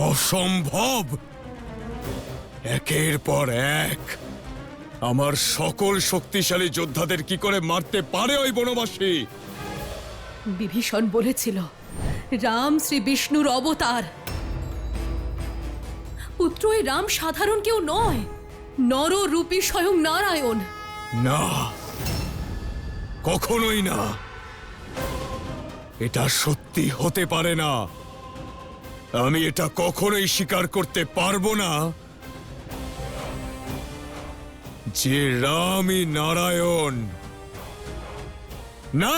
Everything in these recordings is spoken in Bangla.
অসম্ভব! একের পর এক আমার সকল শক্তিশালী যোদ্ধাদের কি করে মারতে পারে ওই বনবাসী? বিভীষণ বলেছিল রাম শ্রী বিষ্ণুর অবতার। পুত্র, এই রাম সাধারণ কেউ নয়, নররূপী স্বয়ং নারায়ণ। না, কখনোই না। এটা সত্যি হতে পারে না। আমি এটা কখনোই স্বীকার করতে পারবো না যে রামই নারায়ণ। না,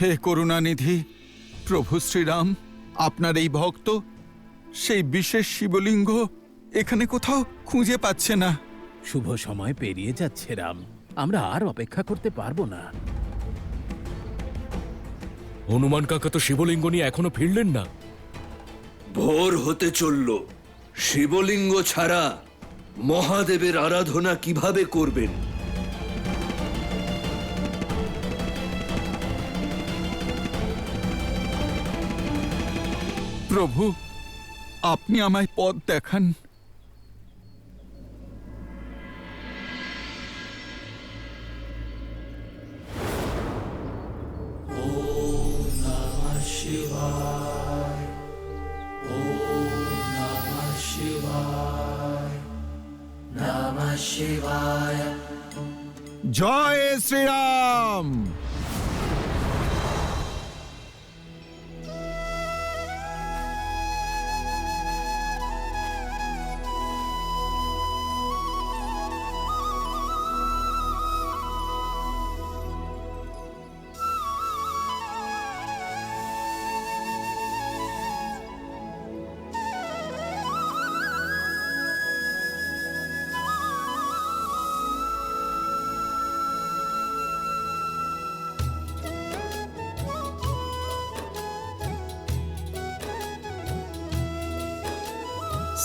হে করুণানিধি প্রভু শ্রীরাম, আপনার এই ভক্ত সেই বিশেষ শিবলিঙ্গ এখানে কোথাও খুঁজে পাচ্ছে না। শুভ সময় পেরিয়ে যাচ্ছে রাম, আমরা আর অপেক্ষা করতে পারবো না। হনুমান কাকা তো শিবলিঙ্গ নিয়ে এখনো ফিরলেন না। ভোর হতে চলল, শিবলিঙ্গ ছাড়া মহাদেবের আরাধনা কিভাবে করবেন? প্রভু, আপনি আমায় পথ দেখান। জয় শ্রীরাম।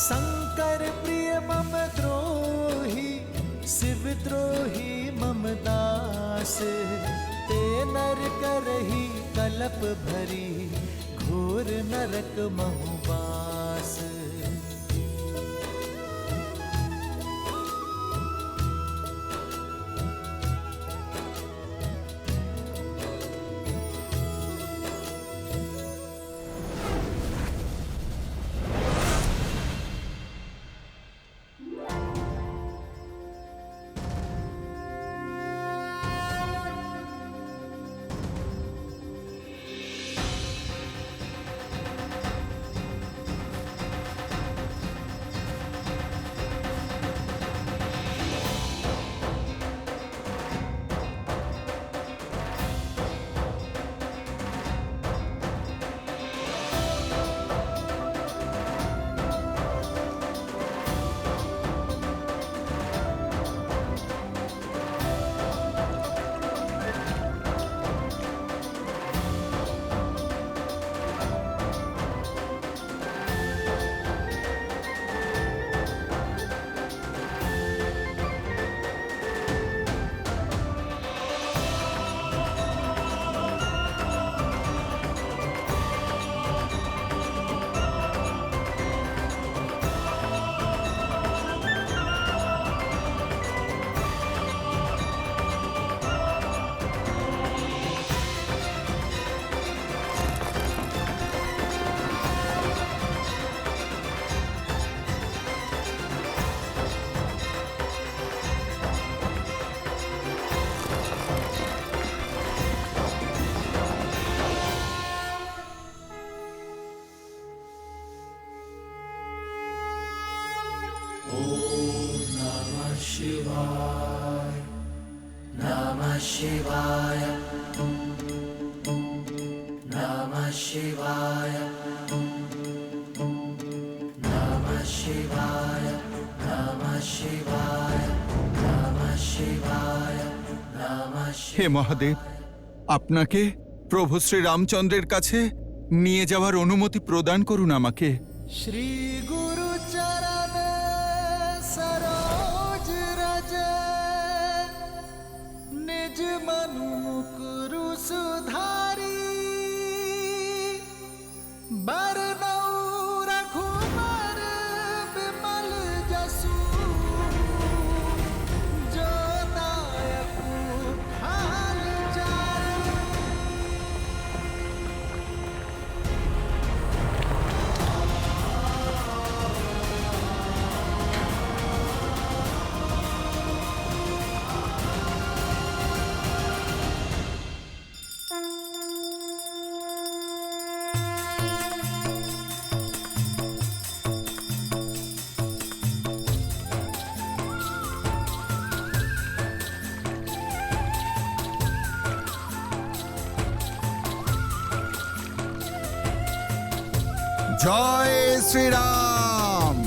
शंकर प्रिय मम द्रोही, शिव द्रोही मम दास। ते नर करही कलप भरी, घोर नरक महु बास। नमः शिवाय, नमः शिवाय, नमः शिवाय, नमः शिवाय, नमः शिवाय, नमः शिवाय। হে মহাদেব, আপনাকে প্রভু শ্রী রামচন্দ্রের কাছে নিয়ে যাওয়ার অনুমতি প্রদান করুন আমাকে। श्री गुरु चरण सरोज জয় শ্রীরাম।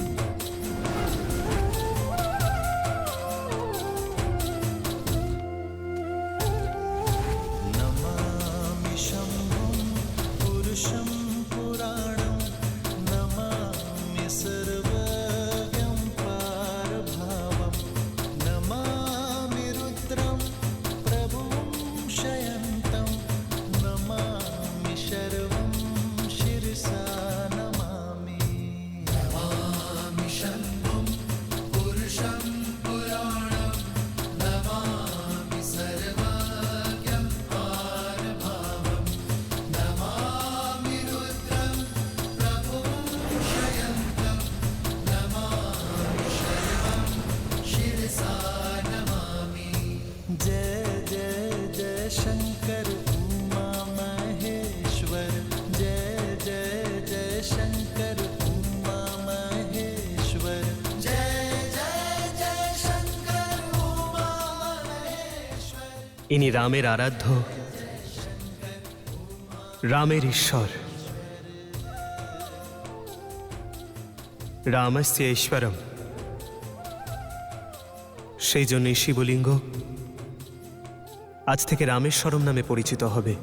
ইনি রামের আরাধ্য, রামের ঈশ্বর। রামস্য ঈশ্বরম। সেই জন্যই শিবলিঙ্গ আজ থেকে রামেশ্বরম নামে পরিচিত হবে।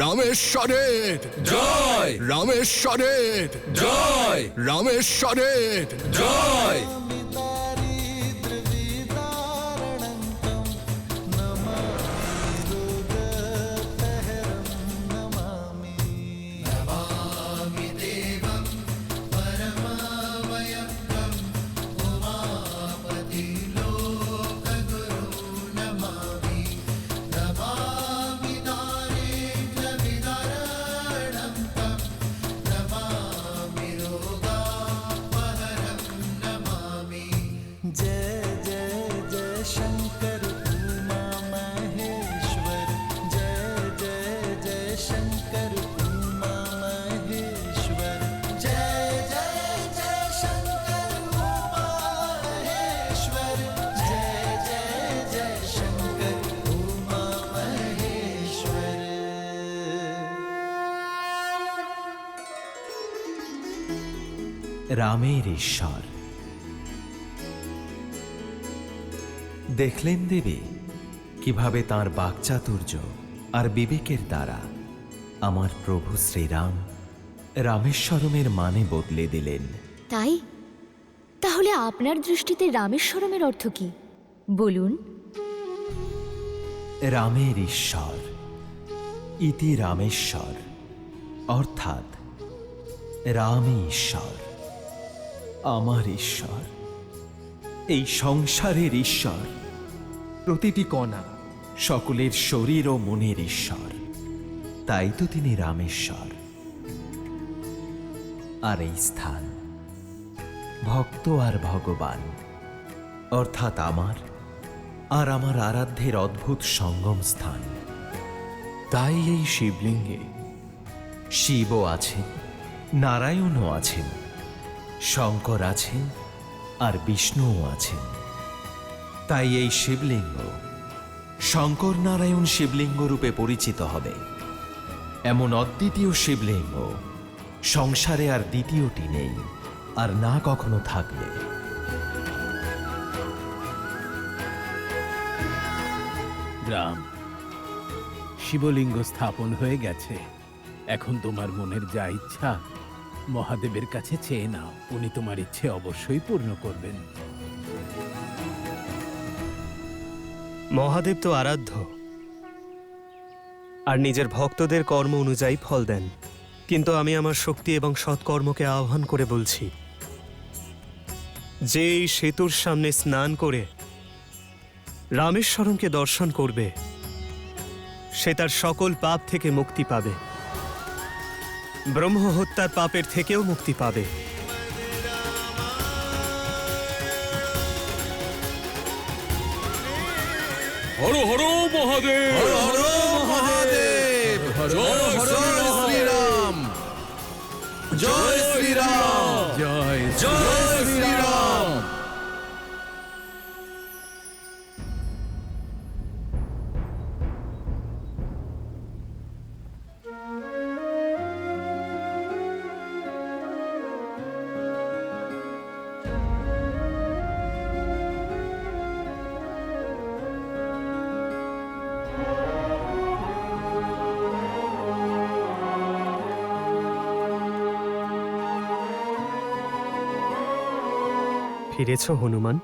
রামেশ্বরের জয় রামেশ্বরের জয় রামেশ্বরের জয়। রামের ঈশ্বর। দেখলেন দেবী কিভাবে তাঁর বাকচাতুর্য আর বিবেকের দ্বারা আমার প্রভু শ্রীরাম রামেশ্বরমের মানে বদলে দিলেন। তাই তাহলে আপনার দৃষ্টিতে রামেশ্বরমের অর্থ কি বলুন? রামের ঈশ্বর ইতি রামেশ্বর, অর্থাৎ রামই ঈশ্বর, আমার ঈশ্বর, এই সংসারের ঈশ্বর, প্রতিটি কণা, সকলের শরীর ও মনের ঈশ্বর। তাই তো তিনি রামেশ্বর। আর এই স্থান ভক্ত আর ভগবান, অর্থাৎ আমার আর আমার আরাধ্যের অদ্ভুত সঙ্গম স্থান। তাই এই শিবলিঙ্গে শিবও আছেন, নারায়ণও আছেন, শঙ্কর আছেন আর বিষ্ণুও আছেন। তাই এই শিবলিঙ্গ শঙ্কর নারায়ণ শিবলিঙ্গ রূপে পরিচিত হবে। এমন অদ্বিতীয় শিবলিঙ্গ সংসারে আর দ্বিতীয়টি নেই, আর না কখনো থাকবে। রাম, শিবলিঙ্গ স্থাপন হয়ে গেছে। এখন তোমার মনের যা ইচ্ছা মহাদেবের কাছে চেয়ে নাও। উনি তোমার ইচ্ছে অবশ্যই পূর্ণ করবেন। মহাদেব তো আরাধ্য আর নিজের ভক্তদের কর্ম অনুযায়ী ফল দেন, কিন্তু আমি আমার শক্তি এবং সৎকর্মকে আহ্বান করে বলছি, যে এই সেতুর সামনে স্নান করে রামেশ্বরমকে দর্শন করবে সে তার সকল পাপ থেকে মুক্তি পাবে, ব্রহ্ম হত্যার পাপের থেকেও মুক্তি পাবে। হর হর মহাদেব, হর হর মহাদেব, জয় শ্রীরাম, জয় শ্রীরাম, জয় জয় শ্রীরাম। ফিরেছ হনুমান?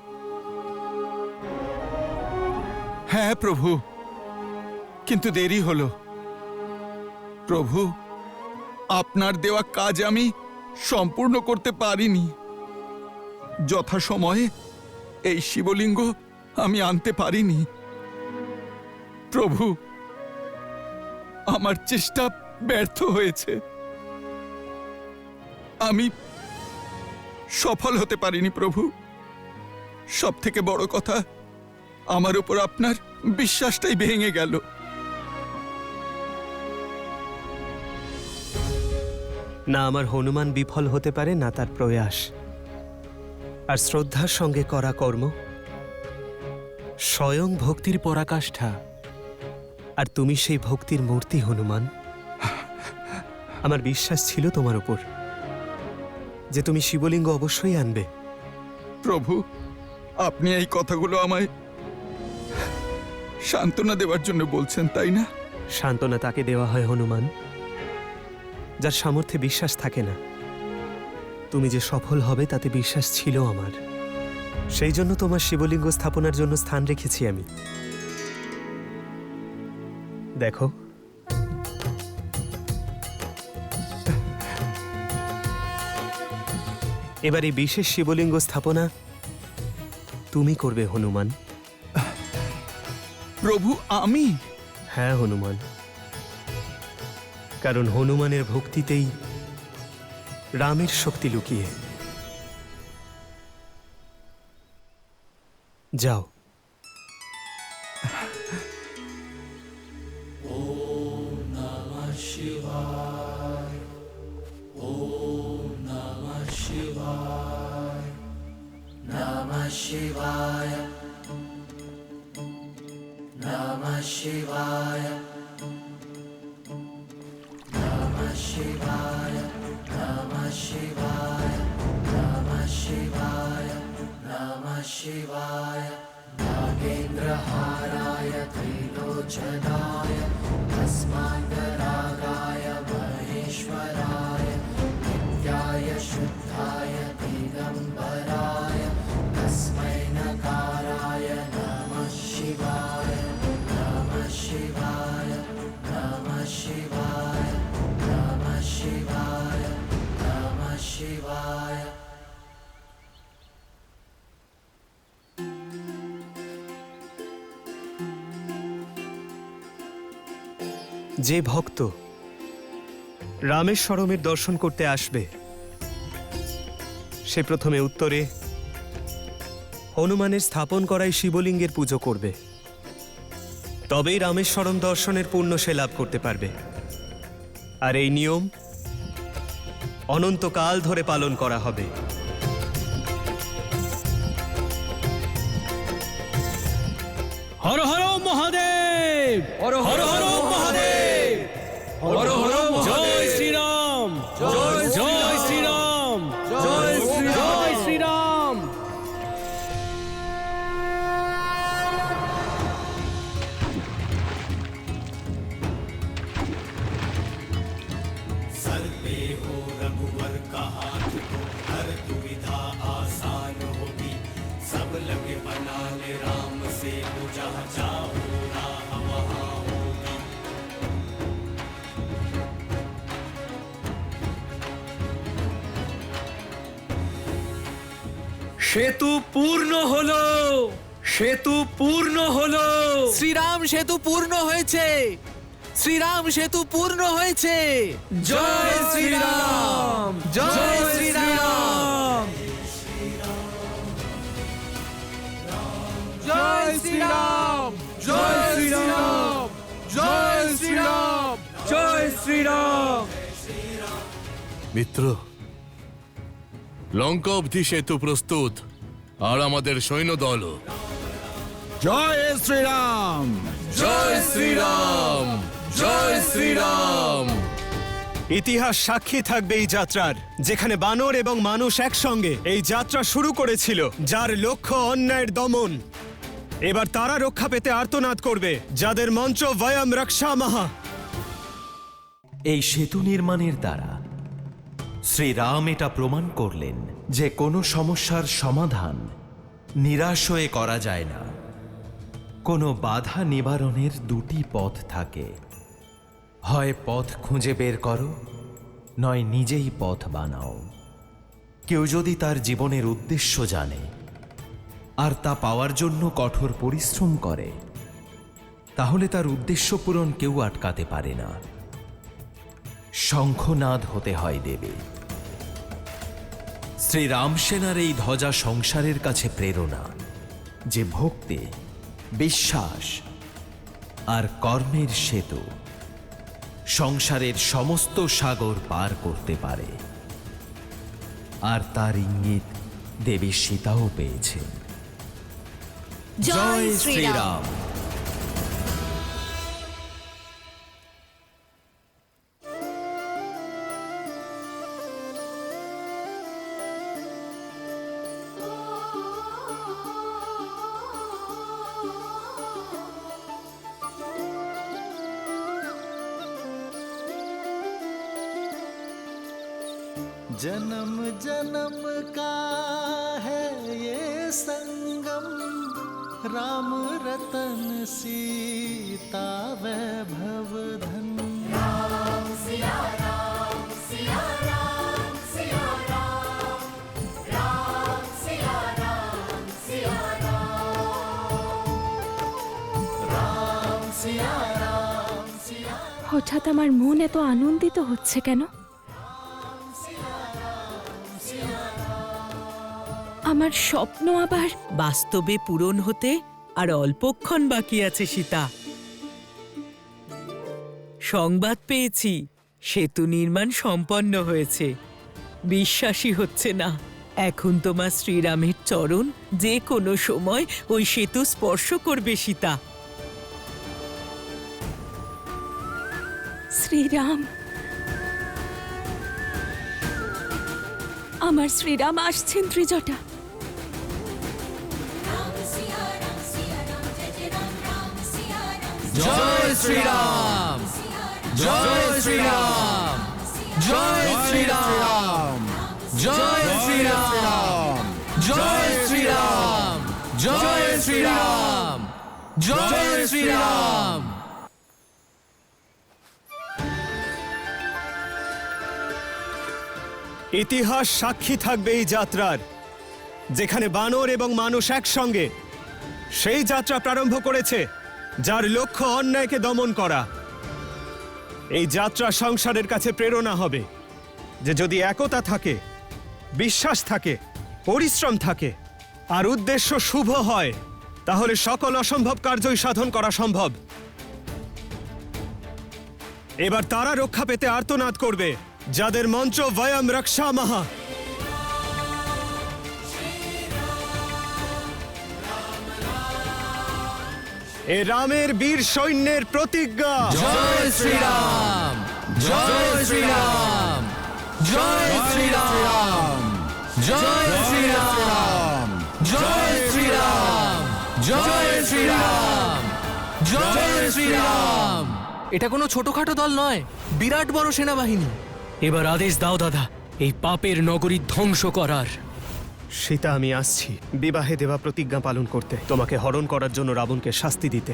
হ্যাঁ প্রভু, কিন্তু দেরি হলো। প্রভু, আপনার দেওয়া কাজ আমি সম্পূর্ণ করতে পারিনি। যথাসময়ে এই শিবলিঙ্গ আমি আনতে পারিনি। প্রভু, আমার চেষ্টা ব্যর্থ হয়েছে। আমি সফল হতে পারিনি প্রভু। সব থেকে বড় কথা, আমার উপর আপনার বিশ্বাসটাই ভেঙে গেল। না আমার হনুমান বিফল হতে পারে, না তার প্রয়াস। আর শ্রদ্ধার সঙ্গে করা কর্ম স্বয়ং ভক্তির পরাকাষ্ঠা। আর তুমি সেই ভক্তির মূর্তি হনুমান। আমার বিশ্বাস ছিল তোমার উপর যে তুমি শিবলিঙ্গ অবশ্যই আনবে। প্রভু, আপনি এই কথাগুলো আমায় সান্ত্বনা দেওয়ার জন্য বলছেন, তাই না? সান্ত্বনা তাকে দেওয়া হয় হনুমান যার সামর্থ্যে বিশ্বাস থাকে না। তুমি যে সফল হবে তাতে বিশ্বাস ছিল আমার। সেই জন্য তোমার শিবলিঙ্গ স্থাপনার জন্য স্থান রেখেছি আমি। দেখো, এবার এই বিশেষ শিবলিঙ্গ স্থাপনা তুমি করবে হনুমান। প্রভু, আমি? হ্যাঁ হনুমান, কারণ হনুমানের ভক্তিতেই রামের শক্তি লুকিয়ে। যাও। Namah Shivaya, Namah Shivaya, Namah Shivaya, Namah Shivaya, Namah Shivaya, Namah Shivaya, Nagendra Haraya Trilochanaya, Tasmandaragaya Maheshwaraya, Nityaya Shuddhaya Digambaraya, Tasmai Nakaraya Namah Shivaya, Namah Shivaya, Namah Shivaya, Namah Shivaya, Namah Shivaya. যে ভক্ত রামেশ্বরমের দর্শন করতে আসবে সে প্রথমে উত্তরে হনুমানের স্থাপন করাই শিবলিঙ্গের পুজো করবে। তবেই রামেশ্বরম দর্শনের পুণ্য সে লাভ করতে পারবে। আর এই নিয়ম অনন্তকাল ধরে পালন করা হবে। হর হর মহাদেব, হর হর মহাদেব, হর হর জয় শ্রীরাম, জয় শ্রীরাম, জয় শ্রীরাম। सर्वे हो रघुवर कहा तो हर दुविधा आसान होगी, सब लगे बनाने राम से जहाँ चाहो राह वहाँ होगी। সেতু পূর্ণ হলো, সেতু পূর্ণ হলো। শ্রীরাম সেতু পূর্ণ হয়েছে, শ্রীরাম সেতু পূর্ণ হয়েছে। জয় শ্রীরাম, জয় শ্রীরাম, জয় শ্রীরাম, জয় শ্রীরাম, জয় শ্রীরাম, জয় শ্রীরাম। মিত্র, লঙ্কা অবধি সেতু প্রস্তুত, আর আমাদের সৈন্যদল। জয় শ্রীরাম, জয় শ্রীরাম, জয় শ্রীরাম। ইতিহাস সাক্ষী থাকবে এই যাত্রার, যেখানে বানর এবং মানুষ একসঙ্গে এই যাত্রা শুরু করেছিল, যার লক্ষ্য অন্যায়ের দমন। এবার তারা রক্ষা পেতে আর্তনাদ করবে, যাদের মন্ত্র বয়ম রক্ষামহ। এই সেতু নির্মাণের দ্বারা শ্রীরাম এটা প্রমাণ করলেন যে কোনো সমস্যার সমাধান নিরাশ হয়ে করা যায় না। কোনো বাধা নিবারণের দুটি পথ থাকে, হয় পথ খুঁজে বের করো, নয় নিজেই পথ বানাও। কেউ যদি তার জীবনের উদ্দেশ্য জানে আর তা পাওয়ার জন্য কঠোর পরিশ্রম করে, তাহলে তার উদ্দেশ্য পূরণ কেউ আটকাতে পারে না। শঙ্খনাদ হতে হয় দেবে। শ্রীরাম সেনার এই ধ্বজা সংসারের কাছে প্রেরণা, যে ভক্তি, বিশ্বাস আর কর্মের সেতু সংসারের সমস্ত সাগর পার করতে পারে। আর তার ইঙ্গিত দেবী সীতাও পেয়েছেন। জয় শ্রীরাম। जन्म जन्म का है ये संगम, राम रतन सीता वैभव धन। राम सिया राम सिया राम सिया राम, राम सिया राम सिया राम, राम सिया राम सिया। হঠাৎ আমার মন এত আনন্দিত হচ্ছে কেন? আমার স্বপ্ন আবার বাস্তবে পূরণ হতে আর অল্পক্ষণ বাকি আছে সীতা। সংবাদ পেয়েছি, সেতু নির্মাণ সম্পন্ন হয়েছে। বিশ্বাসই হচ্ছে না, এখন তোমার শ্রীরামের চরণ যে কোনো সময় ওই সেতু স্পর্শ করবে সীতা। শ্রীরাম, আমার শ্রীরাম আসছেন ত্রিজটা। জয় শ্রীরাম, জয় শ্রীরাম, জয় শ্রীরাম, জয় শ্রীরাম, জয় শ্রীরাম, জয় শ্রীরাম, জয় শ্রীরাম। ইতিহাস সাক্ষী থাকবে এই যাত্রার, যেখানে বানর এবং মানুষ একসঙ্গে সেই যাত্রা প্রারম্ভ করেছে যার লক্ষ্য অন্যায়কে দমন করা। এই যাত্রা সংসারের কাছে প্রেরণা হবে যে যদি একতা থাকে, বিশ্বাস থাকে, পরিশ্রম থাকে আর উদ্দেশ্য শুভ হয়, তাহলে সকল অসম্ভব কার্যই সাধন করা সম্ভব। এবার তারা রক্ষা পেতে আর্তনাদ করবে যাদের মন্ত্র বয়ম রক্ষামহ। এ রামের বীর সৈন্যের প্রতিজ্ঞা। জয় শ্রীরাম, জয় শ্রীরাম, জয় শ্রীরাম, জয় শ্রীরাম, জয় শ্রীরাম, জয় শ্রীরাম, জয় শ্রীরাম। এটা কোনো ছোটখাটো দল নয়, বিরাট বড় সেনাবাহিনী। এবার আদেশ দাও দাদা, এই পাপের নগরী ধ্বংস করার। সীতা, আমি আসছি বিবাহে দেওয়া প্রতিজ্ঞা পালন করতে, তোমাকে হরণ করার জন্য রাবণকে শাস্তি দিতে।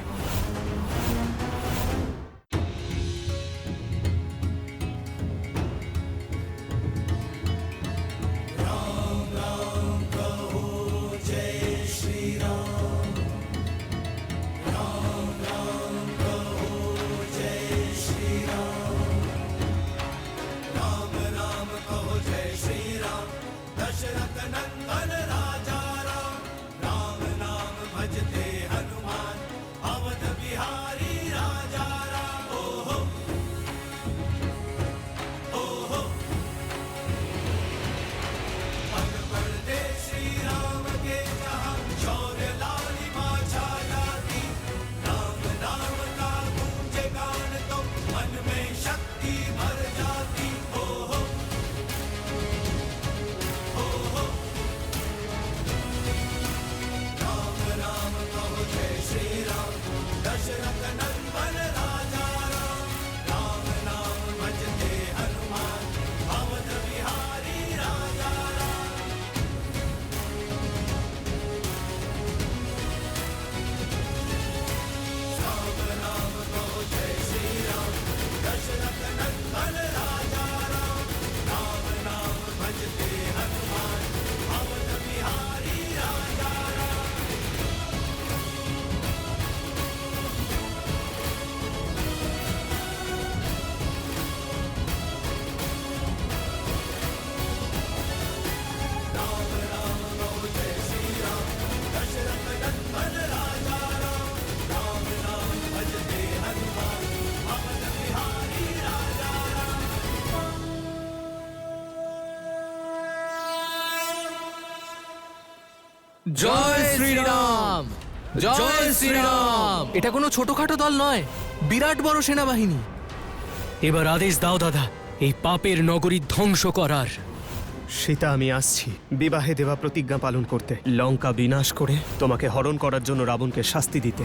জয় শ্রীরাম জয় শ্রীরাম। এটা কোনো ছোটখাটো দল নয়, বিরাট বড় সেনাবাহিনী। এবার আদেশ দাও দাদা, এই পাপের নগরী ধ্বংস করার। সীতা, আমি আসছি বিবাহে দেওয়া প্রতিজ্ঞা পালন করতে, লঙ্কা বিনাশ করে তোমাকে হরণ করার জন্য রাবণকে শাস্তি দিতে।